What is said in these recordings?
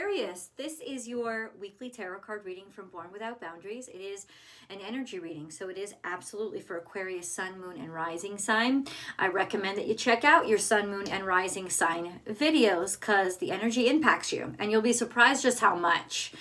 Aquarius, this is your weekly tarot card reading from Born Without Boundaries. It is an energy reading, so it is absolutely for Aquarius sun, moon, and rising sign. I recommend that you check out your sun, moon, and rising sign videos because the energy impacts you, and you'll be surprised just how much.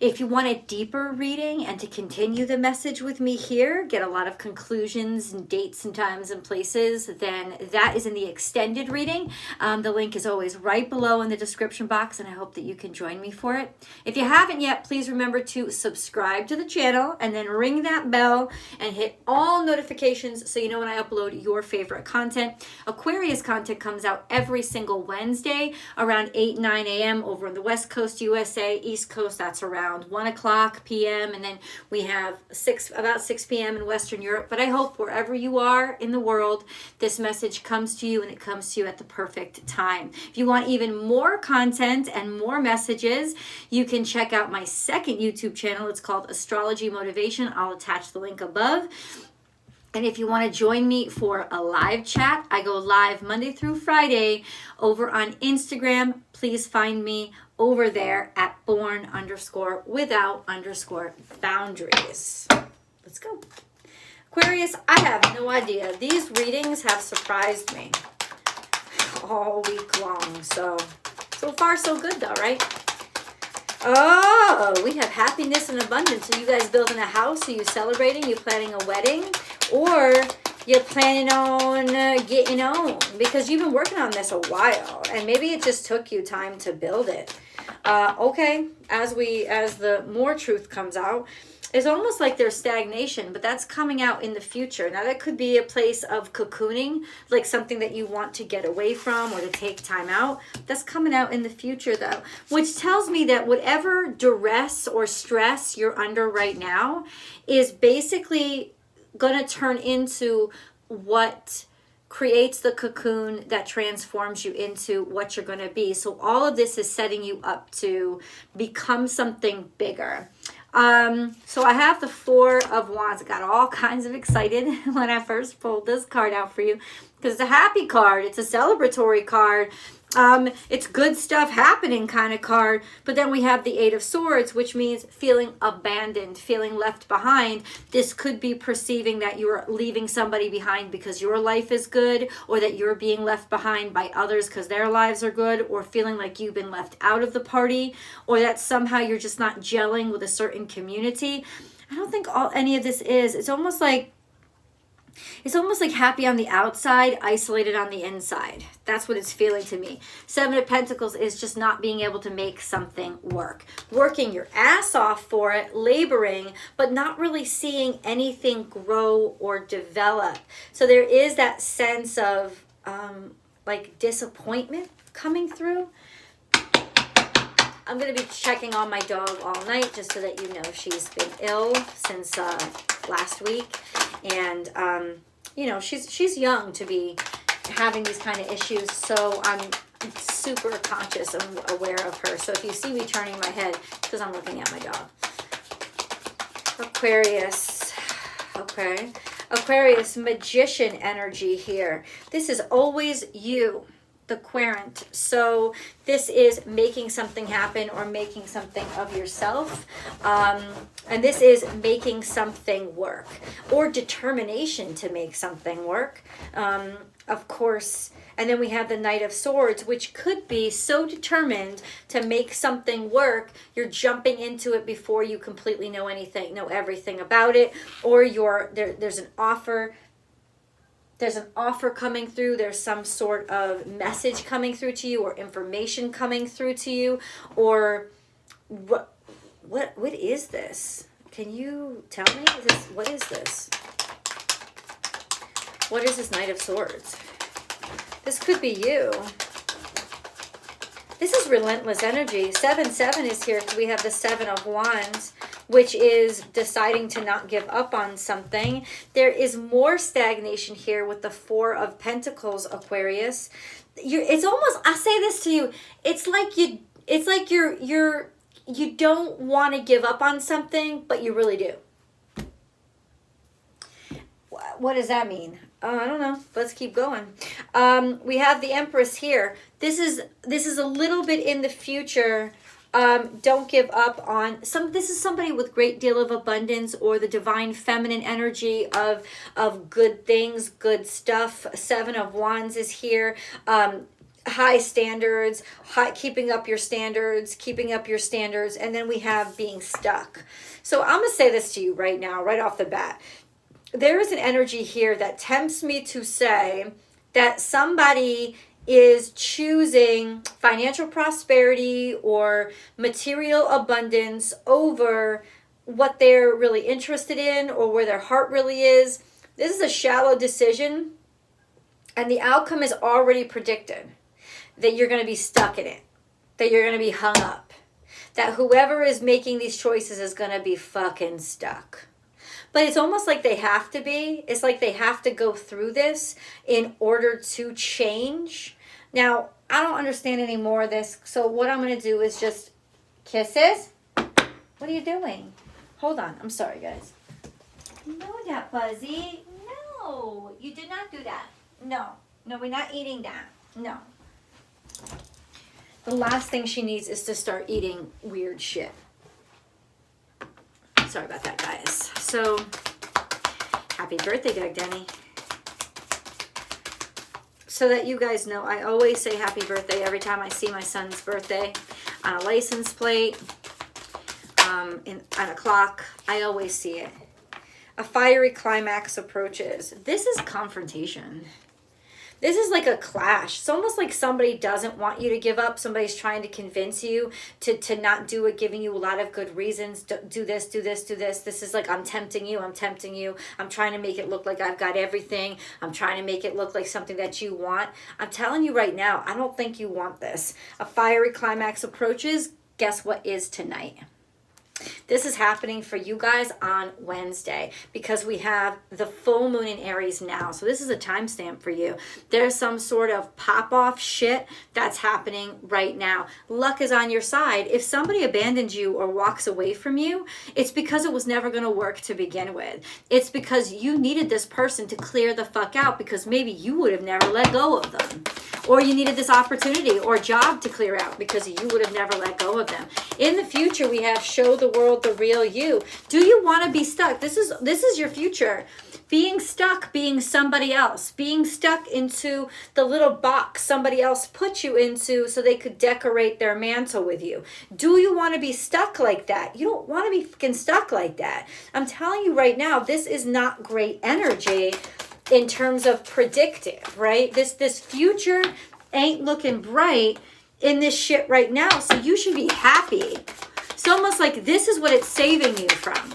If you want a deeper reading and to continue the message with me here, get a lot of conclusions and dates and times and places, then that is in the extended reading. The link is always right below in the description box, and I hope that you can join me for it. If you haven't yet, please remember to subscribe to the channel and then ring that bell and hit all notifications so you know when I upload your favorite content. Aquarius content comes out every single Wednesday around 8-9 a.m. over on the West Coast USA, East Coast, that's around 1 o'clock p.m. and then we have about 6 p.m. in Western Europe. But I hope wherever you are in the world, this message comes to you and it comes to you at the perfect time. If you want even more content and more messages, you can check out my second YouTube channel. It's called Astrology Motivation. I'll attach the link above. And if you want to join me for a live chat, I go live Monday through Friday over on Instagram. Please find me over there at born_without_boundaries. Let's go. Aquarius, I have no idea. These readings have surprised me all week long. So far so good though, right? Oh, we have happiness and abundance. Are you guys building a house? Are you celebrating? Are you planning a wedding? Or you're planning on getting on? Because you've been working on this a while. And maybe it just took you time to build it. Okay, as the more truth comes out, it's almost like there's stagnation, but that's coming out in the future. Now, that could be a place of cocooning, like something that you want to get away from or to take time out. That's coming out in the future, though, which tells me that whatever duress or stress you're under right now is basically going to turn into what creates the cocoon that transforms you into what you're going to be. So all of this is setting you up to become something bigger. So I have the Four of Wands. I got all kinds of excited when I first pulled this card out for you because it's a happy card. It's a celebratory card. It's good stuff happening kind of card. But then we have the Eight of Swords, which means feeling abandoned, feeling left behind. This could be perceiving that you're leaving somebody behind because your life is good, or that you're being left behind by others because their lives are good, or feeling like you've been left out of the party, or that somehow you're just not gelling with a certain community. I don't think any of this is. It's almost like happy on the outside, isolated on the inside. That's what it's feeling to me. Seven of Pentacles is just not being able to make something work. Working your ass off for it, laboring, but not really seeing anything grow or develop. So there is that sense of like disappointment coming through. I'm going to be checking on my dog all night just so that you know she's been ill since last week. And you know, she's young to be having these kind of issues, so I'm super conscious and aware of her. So if you see me turning my head, it's because I'm looking at my dog. Aquarius. Okay. Aquarius, magician energy here. This is always you, the querent. So this is making something happen or making something of yourself. And this is making something work or determination to make something work. Of course. And then we have the Knight of Swords, which could be so determined to make something work, you're jumping into it before you completely know everything about it, or there's an offer. There's an offer coming through. There's some sort of message coming through to you, or information coming through to you, or what is this? Can you tell me? What is this? What is this Knight of Swords? This could be you. This is relentless energy. 7-7 is here. We have the Seven of Wands, which is deciding to not give up on something. There is more stagnation here with the Four of Pentacles, Aquarius. It's almost, I say this to you, it's like you don't want to give up on something, but you really do. What does that mean? I don't know. Let's keep going. We have the Empress here. This is a little bit in the future. Don't give up on this is somebody with great deal of abundance, or the divine feminine energy of good things, good stuff. 7 of Wands is here. High standards, keeping up your standards. And then we have being stuck. So I'm going to say this to you right now, right off the bat. There is an energy here that tempts me to say that somebody is choosing financial prosperity or material abundance over what they're really interested in or where their heart really is. This is a shallow decision, and the outcome is already predicted, that you're going to be stuck in it, that you're going to be hung up, that whoever is making these choices is going to be fucking stuck. But it's almost like they have to be. It's like they have to go through this in order to change. Now, I don't understand any more of this. So what I'm going to do is just kisses. What are you doing? Hold on. I'm sorry, guys. No, that Buzzy. No, you did not do that. No, we're not eating that. No. The last thing she needs is to start eating weird shit. Sorry about that, guys. So, happy birthday, Doug Denny. So that you guys know, I always say happy birthday every time I see my son's birthday. On a license plate, on a clock, I always see it. A fiery climax approaches. This is confrontation. This is like a clash. It's almost like somebody doesn't want you to give up. Somebody's trying to convince you to not do it, giving you a lot of good reasons. Do this, do this, do this. This is like, I'm tempting you. I'm trying to make it look like I've got everything. I'm trying to make it look like something that you want. I'm telling you right now, I don't think you want this. A fiery climax approaches. Guess what is tonight? This is happening for you guys on Wednesday because we have the full moon in Aries now. So this is a timestamp for you. There's some sort of pop-off shit that's happening right now. Luck is on your side. If somebody abandons you or walks away from you, it's because it was never going to work to begin with. It's because you needed this person to clear the fuck out because maybe you would have never let go of them. Or you needed this opportunity or job to clear out because you would have never let go of them. In the future, we have show the world the real you. Do you want to be stuck? This is your future. Being stuck, being somebody else. Being stuck into the little box somebody else put you into so they could decorate their mantle with you. Do you want to be stuck like that? You don't want to be fucking stuck like that. I'm telling you right now, this is not great energy in terms of predictive, right? This future ain't looking bright in this shit right now, so you should be happy. It's almost like this is what it's saving you from.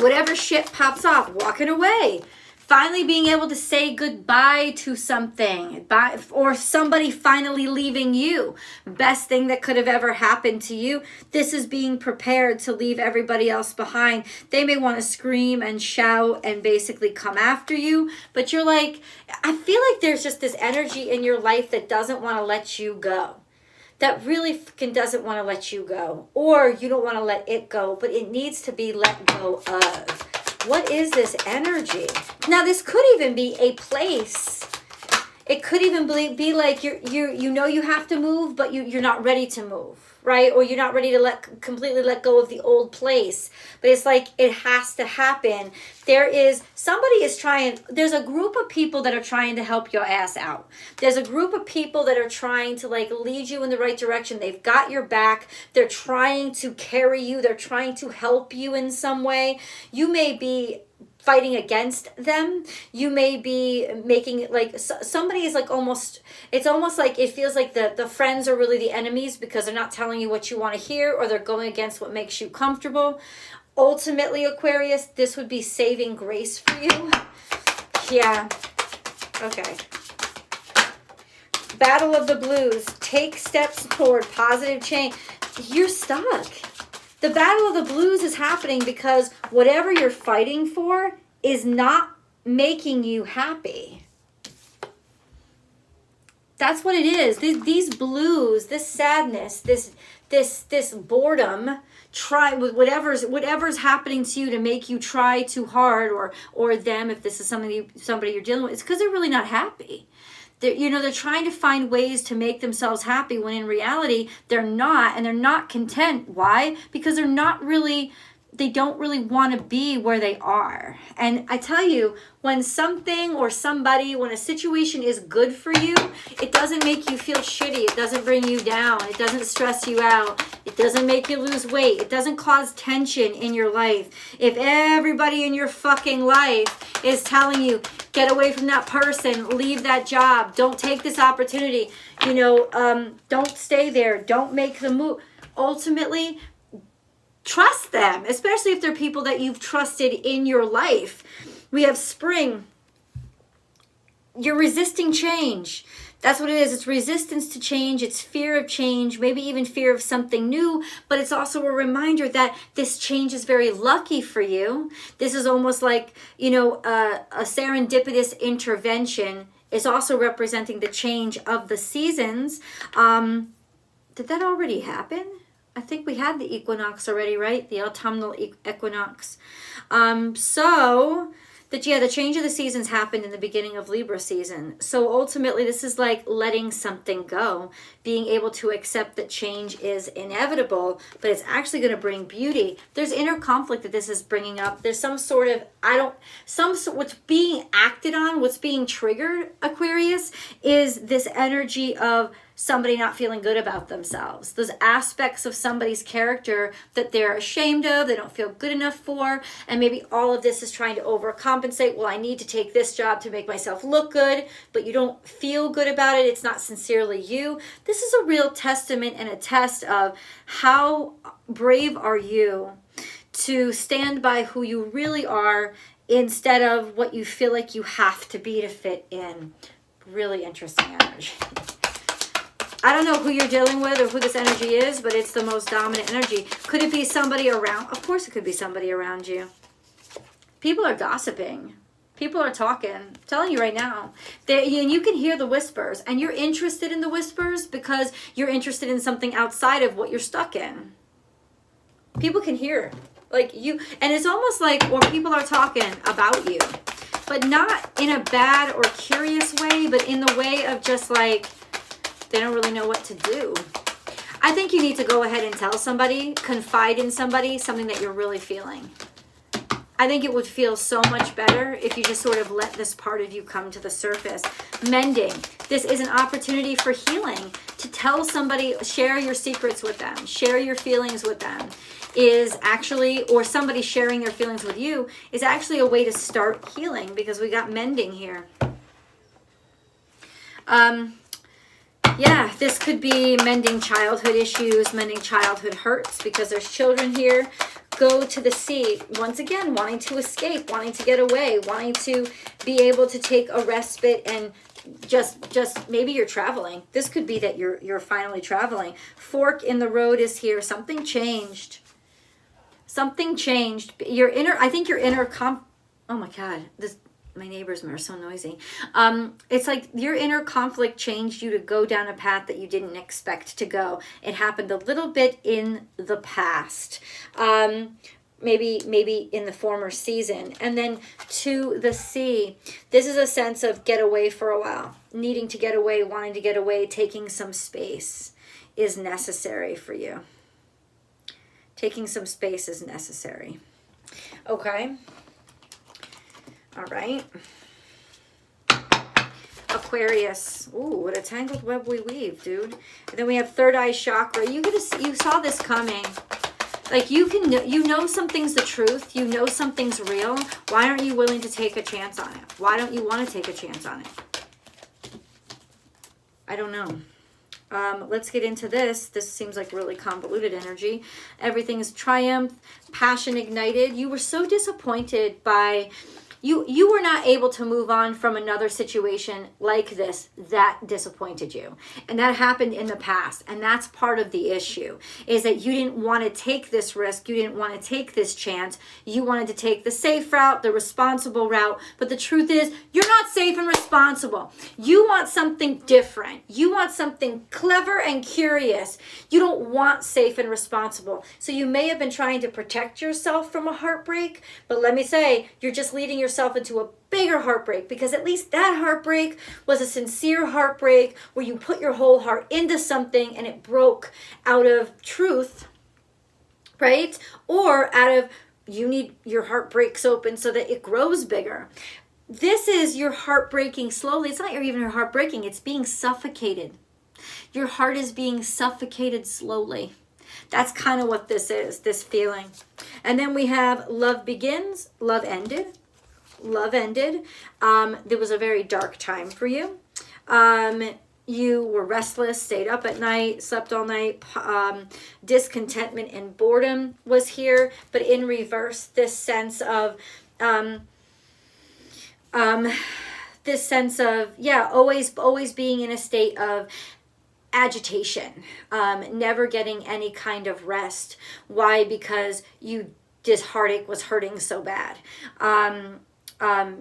Whatever shit pops off, walking away. Finally being able to say goodbye to something. Or somebody finally leaving you. Best thing that could have ever happened to you. This is being prepared to leave everybody else behind. They may want to scream and shout and basically come after you. But you're like, I feel like there's just this energy in your life that doesn't want to let you go. That really fucking doesn't want to let you go. Or you don't want to let it go, but it needs to be let go of. What is this energy? Now, this could even be a place. It could even be like you know you have to move, but you're not ready to move, right? Or you're not ready to completely let go of the old place. But it's like it has to happen. There's a group of people that are trying to help your ass out. There's a group of people that are trying to lead you in the right direction. They've got your back. They're trying to carry you. They're trying to help you in some way. You may be fighting against them. You may be making it like somebody is like it's almost like it feels like the friends are really the enemies because they're not telling you what you want to hear or they're going against what makes you comfortable. Ultimately, Aquarius, this would be saving grace for you. Yeah. Okay. Battle of the Blues. Take steps toward positive change. You're stuck. The Battle of the Blues is happening because whatever you're fighting for is not making you happy. That's what it is. These blues, this sadness, this boredom, try with whatever's happening to you to make you try too hard, or them, if this is somebody you're dealing with, it's because they're really not happy. They're trying to find ways to make themselves happy when in reality they're not, and they're not content. Why? Because they don't really want to be where they are. And I tell you, when something or somebody, when a situation is good for you, it doesn't make you feel shitty. It doesn't bring you down. It doesn't stress you out. It doesn't make you lose weight. It doesn't cause tension in your life. If everybody in your fucking life is telling you, get away from that person, leave that job, don't take this opportunity, don't stay there, don't make the move. Ultimately, trust them, especially if they're people that you've trusted in your life. We have spring. You're resisting change. That's what it is. It's resistance to change. It's fear of change, maybe even fear of something new. But it's also a reminder that this change is very lucky for you. This is almost like, a serendipitous intervention. Is also representing the change of the seasons. Did that already happen? I think we had the equinox already, right? The autumnal equinox. The change of the seasons happened in the beginning of Libra season. So ultimately, this is like letting something go, being able to accept that change is inevitable, but it's actually going to bring beauty. There's inner conflict that this is bringing up. There's some sort of, what's being acted on, what's being triggered, Aquarius, is this energy of somebody not feeling good about themselves. Those aspects of somebody's character that they're ashamed of, they don't feel good enough for, and maybe all of this is trying to overcompensate. Well, I need to take this job to make myself look good, but you don't feel good about it. It's not sincerely you. This is a real testament and a test of how brave are you to stand by who you really are instead of what you feel like you have to be to fit in. Really interesting energy. I don't know who you're dealing with or who this energy is, but it's the most dominant energy. Could it be somebody around? Of course it could be somebody around you. People are gossiping. People are talking. I'm telling you right now. And you can hear the whispers. And you're interested in the whispers because you're interested in something outside of what you're stuck in. People can hear. And it's almost like, or people are talking about you. But not in a bad or curious way, but in the way of just like, they don't really know what to do. I think you need to go ahead and tell somebody, confide in somebody, something that you're really feeling. I think it would feel so much better if you just sort of let this part of you come to the surface. Mending. This is an opportunity for healing. To tell somebody, share your secrets with them, share your feelings with them, is actually, or somebody sharing their feelings with you, is actually a way to start healing, because we got mending here. Yeah, this could be mending childhood issues, mending childhood hurts, because there's children here. Go to the sea. Once again, wanting to escape, wanting to get away, wanting to be able to take a respite and just maybe you're traveling. This could be that you're finally traveling. Fork in the road is here. Something changed. Something changed. Oh my God, my neighbors are so noisy. It's like your inner conflict changed you to go down a path that you didn't expect to go. It happened a little bit in the past. Maybe in the former season. And then to the sea. This is a sense of get away for a while. Needing to get away, wanting to get away, taking some space is necessary for you. Taking some space is necessary. Okay. All right. Aquarius. Ooh, what a tangled web we weave, dude. And then we have third eye chakra. You saw this coming. Like you know something's the truth. You know something's real. Why aren't you willing to take a chance on it? Why don't you want to take a chance on it? I don't know. Let's get into this. This seems like really convoluted energy. Everything's triumph, passion ignited. You were so disappointed by, You were not able to move on from another situation like this that disappointed you. And that happened in the past. And that's part of the issue, is that you didn't want to take this risk. You didn't want to take this chance. You wanted to take the safe route, the responsible route. But the truth is, you're not safe and responsible. You want something different. You want something clever and curious. You don't want safe and responsible. So you may have been trying to protect yourself from a heartbreak, but let me say, you're just leading yourself into a bigger heartbreak, because at least that heartbreak was a sincere heartbreak where you put your whole heart into something and it broke out of truth, right? Or out of, you need, your heart breaks open so that it grows bigger. This is your heart breaking slowly. It's not even your heart breaking, it's being suffocated. Your heart is being suffocated slowly. That's kind of what this is, this feeling. And then we have love begins, love ended. Love ended. There was a very dark time for you. You were restless, stayed up at night, slept all night. Discontentment and boredom was here, but in reverse, this sense of always being in a state of agitation, never getting any kind of rest. Why? Because this heartache was hurting so bad.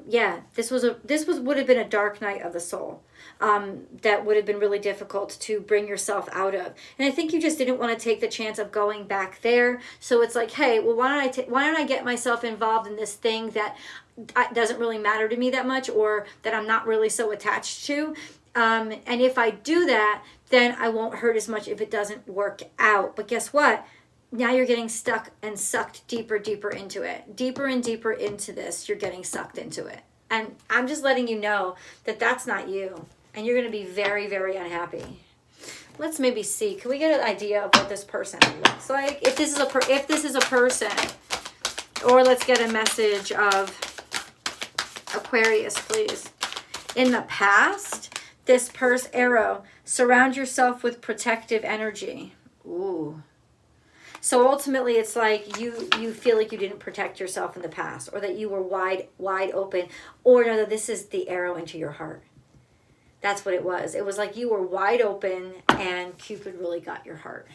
This would have been a dark night of the soul. That would have been really difficult to bring yourself out of. And I think you just didn't want to take the chance of going back there. So it's like, hey, well, why don't I get myself involved in this thing that doesn't really matter to me that much, or that I'm not really so attached to. And if I do that, then I won't hurt as much if it doesn't work out. But guess what? Now you're getting stuck and sucked deeper into it. Deeper and deeper into this, you're getting sucked into it. And I'm just letting you know that that's not you. And you're going to be very, very unhappy. Let's maybe see. Can we get an idea of what this person looks like? If this is a person, or let's get a message of Aquarius, please. In the past, this arrow, surround yourself with protective energy. Ooh. So ultimately, it's like you feel like you didn't protect yourself in the past, or that you were wide open, or no, that this is the arrow into your heart. That's what it was. It was like you were wide open and Cupid really got your heart.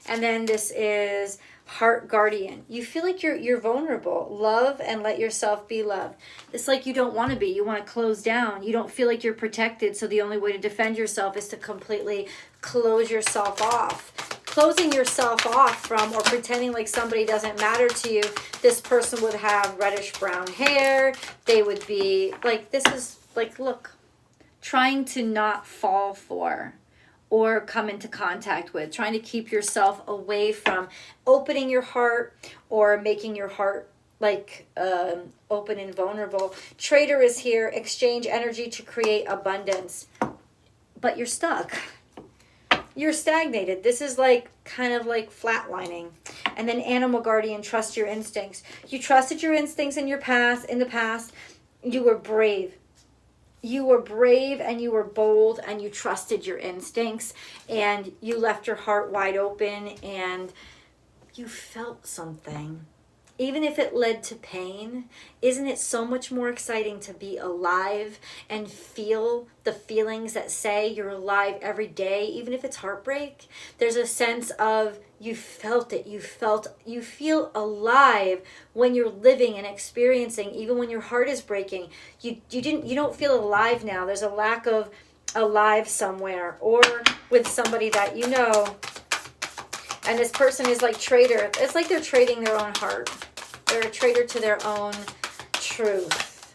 And then this is heart guardian. You feel like you're vulnerable. Love and let yourself be loved. It's like you don't want to be. You want to close down. You don't feel like you're protected. So the only way to defend yourself is to completely close yourself off. Closing yourself off from, or pretending like somebody doesn't matter to you. This person would have reddish brown hair. They would be like, this is like, look, trying to not fall for or come into contact with, trying to keep yourself away from opening your heart or making your heart like open and vulnerable. Trader is here. Exchange energy to create abundance. But you're stuck. You're stagnated. This is like kind of like flatlining. And then animal guardian, trust your instincts. You trusted your instincts in the past. You were brave. You were brave and you were bold and you trusted your instincts and you left your heart wide open and you felt something. Even if it led to pain, isn't it so much more exciting to be alive and feel the feelings that say you're alive every day, even if it's heartbreak? There's a sense of you felt it. You feel alive when you're living and experiencing, even when your heart is breaking. You don't feel alive now. There's a lack of alive somewhere, or with somebody that you know. And this person is like trader. It's like they're trading their own heart. They're a traitor to their own truth.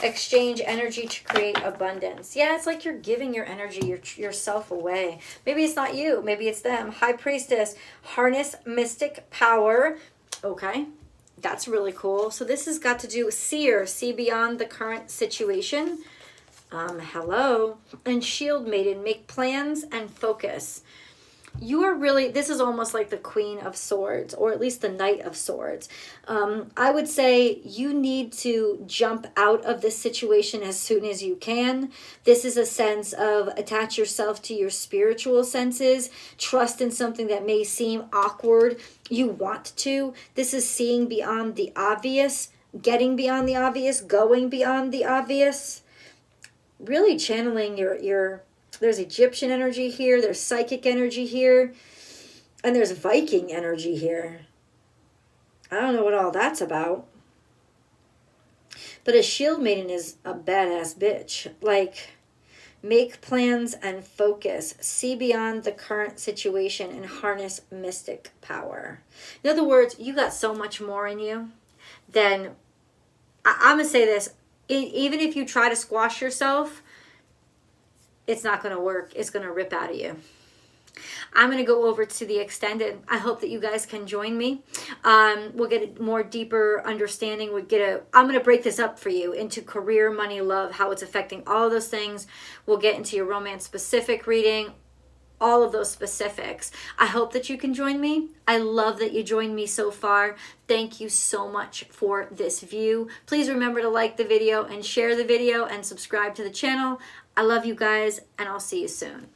Exchange energy to create abundance. Yeah, it's like you're giving your energy, yourself away. Maybe it's not you. Maybe it's them. High priestess. Harness mystic power. Okay, that's really cool. So this has got to do with seer. See beyond the current situation. Hello. And shield maiden. Make plans and focus. you are really, this is almost like the Queen of Swords, or at least the Knight of Swords. I would say you need to jump out of this situation as soon as you can. This is a sense of attach yourself to your spiritual senses, trust in something that may seem awkward. You want to. This is seeing beyond the obvious, getting beyond the obvious, going beyond the obvious. Really channeling your there's Egyptian energy here, there's psychic energy here, and there's Viking energy here. I don't know what all that's about. But a shield maiden is a badass bitch. Like, make plans and focus. See beyond the current situation and harness mystic power. In other words, you got so much more in you than, I'm going to say this, even if you try to squash yourself, it's not going to work. It's going to rip out of you. I'm going to go over to the extended. I hope that you guys can join me. We'll get a more deeper understanding. I'm going to break this up for you into career, money, love, how it's affecting all of those things. We'll get into your romance specific reading, all of those specifics. I hope that you can join me. I love that you joined me so far. Thank you so much for this view. Please remember to like the video and share the video and subscribe to the channel. I love you guys, and I'll see you soon.